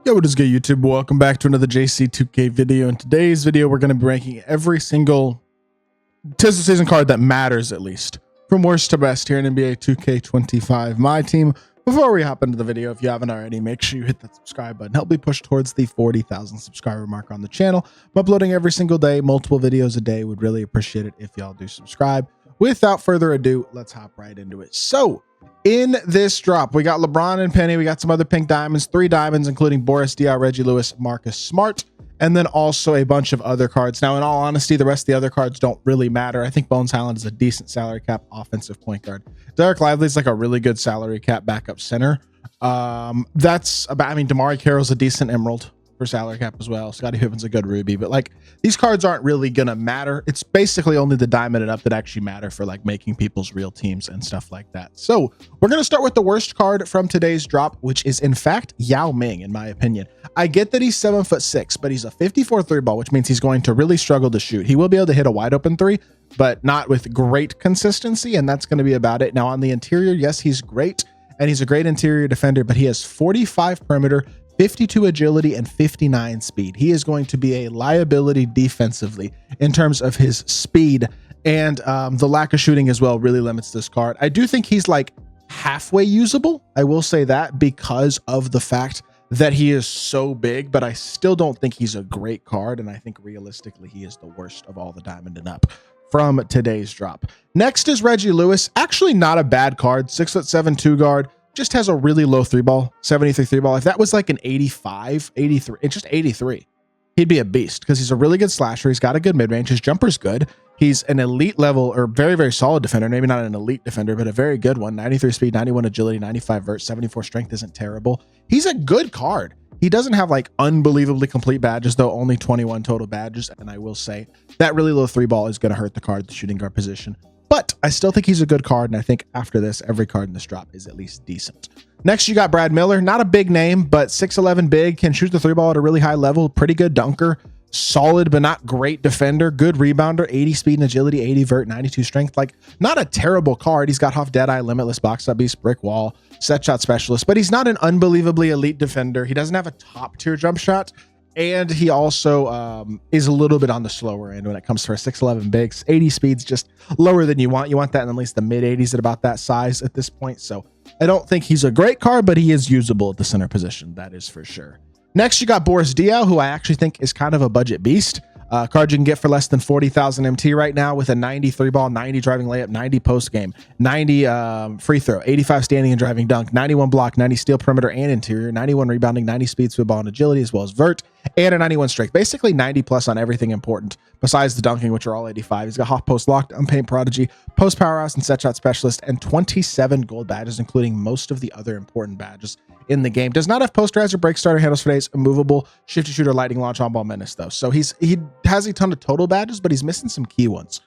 Yo, what is good, YouTube? Welcome back to another JC2K video. In today's video, we're going to be ranking every single Tesla season card that matters, at least, from worst to best here in NBA 2K25 MyTEAM. Before we hop into the video, if you haven't already, make sure you hit that subscribe button. Help me push towards the 40,000 subscriber mark on the channel. I'm uploading every single day, multiple videos a day. Would really appreciate it if y'all do subscribe. Without further ado, let's hop right into it. So, in this drop, we got LeBron and Penny. We got some other pink diamonds, 3 diamonds, including Boris Diaw, Reggie Lewis, Marcus Smart, and then also a bunch of other cards. Now, in all honesty, the rest of the other cards don't really matter. I think Bones Highland is a decent salary cap offensive point guard. Derek Lively is like a really good salary cap backup center. That's about, I mean, Damari Carroll's a decent emerald for salary cap as well. Scottie Pippen's a good ruby, but like these cards aren't really gonna matter. It's basically only the diamond and up that actually matter for like making people's real teams and stuff like that. So we're gonna start with the worst card from today's drop, which is in fact Yao Ming, in my opinion. I get that he's 7'6", but he's a 54 3 ball, which means he's going to really struggle to shoot. He will be able to hit a wide open 3, but not with great consistency, and that's going to be about it. Now on the interior, yes, he's great, and he's a great interior defender, but he has 45 perimeter, 52 agility, and 59 speed. He is going to be a liability defensively in terms of his speed, and the lack of shooting as well really limits this card. I do think he's like halfway usable. I will say that because of the fact that he is so big, but I still don't think he's a great card, and I think realistically he is the worst of all the diamond and up from today's drop. Next is Reggie Lewis. Actually not a bad card, 6'7" 2 guard. Just has a really low 3 ball, 73 3 ball. If that was like an 85, 83, it's just 83, he'd be a beast because he's a really good slasher. He's got a good mid-range. His jumper's good. He's an elite level or very, very solid defender. Maybe not an elite defender, but a very good one. 93 speed, 91 agility, 95 vert, 74 strength isn't terrible. He's a good card. He doesn't have like unbelievably complete badges, though, only 21 total badges. And I will say that really low 3 ball is going to hurt the card, the shooting guard position. But I still think he's a good card, and I think after this, every card in this drop is at least decent. Next, you got Brad Miller. Not a big name, but 6'11" big, can shoot the 3 ball at a really high level. Pretty good dunker. Solid, but not great defender. Good rebounder. 80 speed and agility, 80 vert, 92 strength. Like, not a terrible card. He's got Huff, Deadeye, Limitless, Box Up Beast, Brick Wall, Set Shot Specialist, but he's not an unbelievably elite defender. He doesn't have a top-tier jump shot. And he also is a little bit on the slower end when it comes to our 6'11" bigs. 80 speeds, just lower than you want. You want that in at least the mid 80s at about that size at this point. So I don't think he's a great card, but he is usable at the center position. That is for sure. Next, you got Boris Diaw, who I actually think is kind of a budget beast. Card you can get for less than 40,000 MT right now with a 93 ball, 90 driving layup, 90 post game, 90 free throw, 85 standing and driving dunk, 91 block, 90 steal perimeter and interior, 91 rebounding, 90 speed, swivel ball and agility, as well as vert, and a 91 strength. Basically 90 plus on everything important besides the dunking, which are all 85. He's got hot post locked, unpaint prodigy, post powerhouse, and set shot specialist, and 27 gold badges, including most of the other important badges in the game. Does not have posterizer, break starter, handles for days, immovable, shifty shooter, lightning launch, on ball menace though. So he has a ton of total badges, but he's missing some key ones.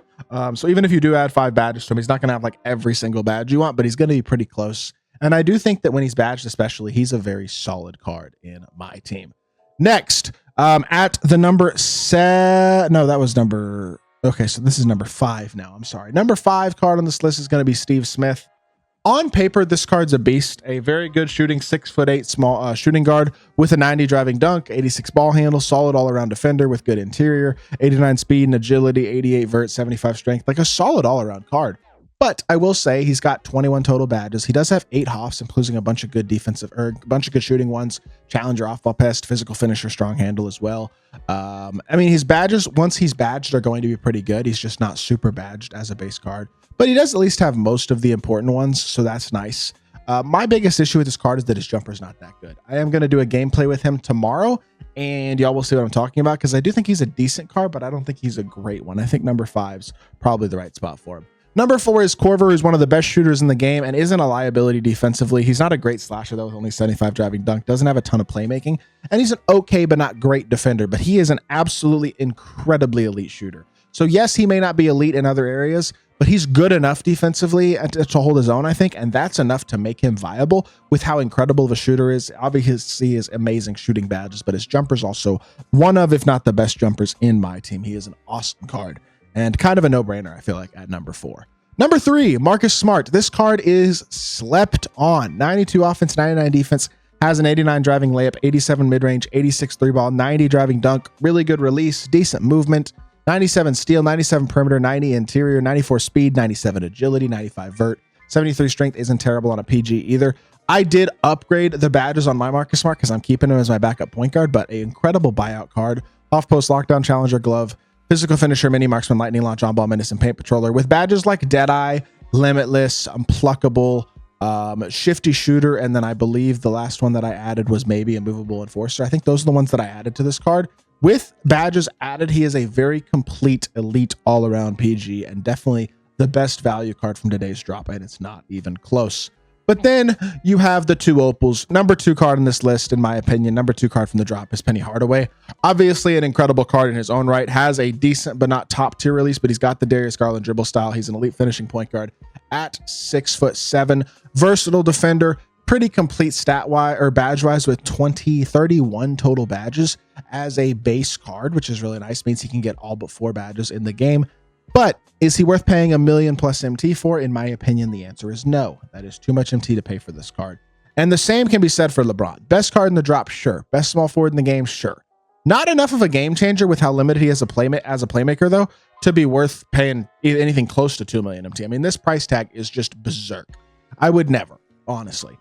So even if you do add 5 badges to him, he's not going to have like every single badge you want, but he's going to be pretty close. And I do think that when he's badged, especially, he's a very solid card in my team. Next, at the number okay, so this is number 5 now. I'm sorry. Number 5 card on this list is going to be Steve Smith. On paper, this card's a beast. A very good shooting 6'8" small shooting guard with a 90 driving dunk, 86 ball handle, solid all-around defender with good interior, 89 speed and agility, 88 vert, 75 strength. Like a solid all-around card. But I will say he's got 21 total badges. He does have 8 Hoffs, including a bunch of good defensive, or a bunch of good shooting ones, challenger, off-ball pest, physical finisher, strong handle as well. I mean, his badges, once he's badged, are going to be pretty good. He's just not super badged as a base card, but he does at least have most of the important ones, so that's nice. My biggest issue with this card is that his jumper is not that good. I am going to do a gameplay with him tomorrow, and y'all will see what I'm talking about, because I do think he's a decent card, but I don't think he's a great one. I think number 5's probably the right spot for him. Number 4 is Korver, who's one of the best shooters in the game and isn't a liability defensively. He's not a great slasher, though, with only 75 driving dunk. Doesn't have a ton of playmaking. And he's an okay but not great defender. But he is an absolutely incredibly elite shooter. So, yes, he may not be elite in other areas, but he's good enough defensively to hold his own, I think. And that's enough to make him viable with how incredible of a shooter is. Obviously, he has amazing shooting badges, but his jumper's also one of, if not the best jumpers in my team. He is an awesome card. And kind of a no-brainer, I feel like, at number 4. Number 3, Marcus Smart. This card is slept on. 92 offense, 99 defense, Has an 89 driving layup, 87 mid-range, 86 three-ball, 90 driving dunk, really good release, decent movement, 97 steal, 97 perimeter, 90 interior, 94 speed, 97 agility, 95 vert, 73 strength. Isn't terrible on a PG either. I did upgrade the badges on my Marcus Smart because I'm keeping him as my backup point guard, but an incredible buyout card. Off-post lockdown challenger glove, physical finisher, mini marksman, lightning launch, on-ball menace, and paint patroller with badges like Deadeye, Limitless, Unpluckable, shifty shooter, and then I believe the last one that I added was maybe a movable enforcer. I think those are the ones that I added to this card. With badges added, he is a very complete elite all-around PG and definitely the best value card from today's drop, and it's not even close. But then you have the two opals. Number 2 card in this list, in my opinion, number 2 card from the drop is Penny Hardaway. Obviously an incredible card in his own right, has a decent but not top tier release, but he's got the Darius Garland dribble style. He's an elite finishing point guard at 6'7", versatile defender, pretty complete stat wise or badge wise with 31 total badges as a base card, which is really nice. Means he can get all but 4 badges in the game. But is he worth paying $1 million plus MT for? In my opinion, the answer is no. That is too much MT to pay for this card. And the same can be said for LeBron. Best card in the drop, sure. Best small forward in the game, sure. Not enough of a game changer with how limited he is as a playmaker, though, to be worth paying anything close to 2 million MT. I mean, this price tag is just berserk. I would never, honestly.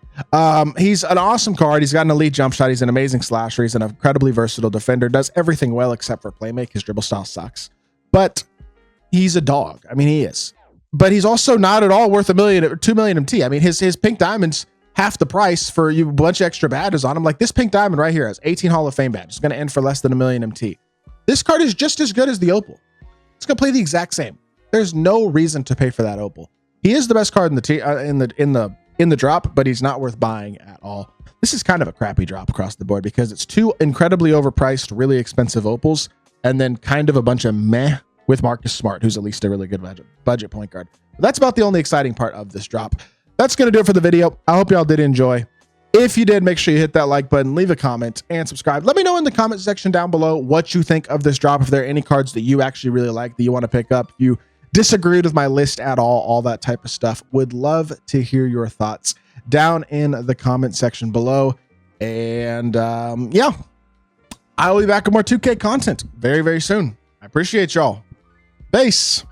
He's an awesome card. He's got an elite jump shot. He's an amazing slasher. He's an incredibly versatile defender. Does everything well except for playmake. His dribble style sucks. But he's a dog. I mean, he is. But he's also not at all worth $1 million or 2 million MT. I mean, his pink diamond's half the price for you, a bunch of extra badges on him. Like this pink diamond right here has 18 Hall of Fame badges. It's going to end for less than $1 million MT. This card is just as good as the opal. It's going to play the exact same. There's no reason to pay for that opal. He is the best card in the drop, but he's not worth buying at all. This is kind of a crappy drop across the board because it's 2 incredibly overpriced, really expensive opals, and then kind of a bunch of meh with Marcus Smart, who's at least a really good budget point guard. But that's about the only exciting part of this drop. That's going to do it for the video. I hope y'all did enjoy. If you did, make sure you hit that like button, leave a comment, and subscribe. Let me know in the comment section down below what you think of this drop. If there are any cards that you actually really like that you want to pick up, if you disagreed with my list at all that type of stuff. Would love to hear your thoughts down in the comment section below. And yeah, I will be back with more 2K content very, very soon. I appreciate y'all. Peace.